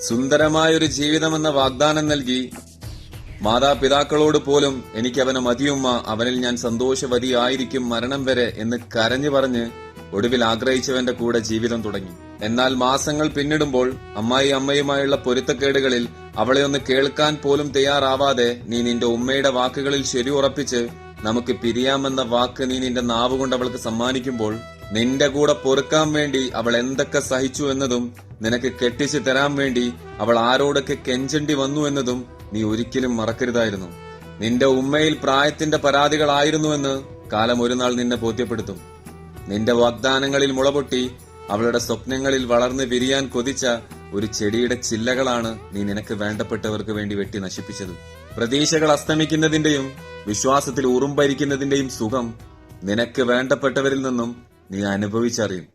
സുന്ദരമായൊരു ജീവിതമെന്ന വാഗ്ദാനം നൽകി മാതാപിതാക്കളോട് പോലും എനിക്ക് അവനെ മതിയുമ്മ, അവനിൽ ഞാൻ സന്തോഷവതിയായിരിക്കും മരണം വരെ എന്ന് കരഞ്ഞു പറഞ്ഞ് ഒടുവിൽ ആഗ്രഹിച്ചവന്റെ കൂടെ ജീവിതം തുടങ്ങി. എന്നാൽ മാസങ്ങൾ പിന്നിടുമ്പോൾ അമ്മയുമായുള്ള പൊരുത്തക്കേടുകളിൽ അവളെ ഒന്ന് കേൾക്കാൻ പോലും തയ്യാറാവാതെ നീ നിന്റെ ഉമ്മയുടെ വാക്കുകളിൽ ശരി ഉറപ്പിച്ച് നമുക്ക് പിരിയാമെന്ന വാക്ക് നീ നിന്റെ നാവുകൊണ്ട് അവൾക്ക് സമ്മാനിക്കുമ്പോൾ നിന്റെ കൂടെ പൊറുക്കാൻ വേണ്ടി അവൾ എന്തൊക്കെ സഹിച്ചു എന്നതും നിനക്ക് കെട്ടിച്ചു തരാൻ വേണ്ടി അവൾ ആരോടൊക്കെ കെഞ്ചേണ്ടി വന്നു എന്നതും നീ ഒരിക്കലും മറക്കരുതായിരുന്നു. നിന്റെ ഉമ്മയിൽ പ്രായത്തിന്റെ പരാതികളായിരുന്നുവെന്ന് കാലം ഒരു നാൾ നിന്നെ ബോധ്യപ്പെടുത്തും. നിന്റെ വാഗ്ദാനങ്ങളിൽ മുളപൊട്ടി അവളുടെ സ്വപ്നങ്ങളിൽ വളർന്ന് വിരിയാൻ കൊതിച്ച ഒരു ചെടിയുടെ ചില്ലകളാണ് നീ നിനക്ക് വേണ്ടപ്പെട്ടവർക്ക് വേണ്ടി വെട്ടി നശിപ്പിച്ചത്. പ്രതീക്ഷകൾ അസ്തമിക്കുന്നതിന്റെയും വിശ്വാസത്തിൽ ഉറുമ്പരിക്കുന്നതിന്റെയും സുഖം നിനക്ക് വേണ്ടപ്പെട്ടവരിൽ നിന്നും നീ അനുഭവിച്ചറിയും.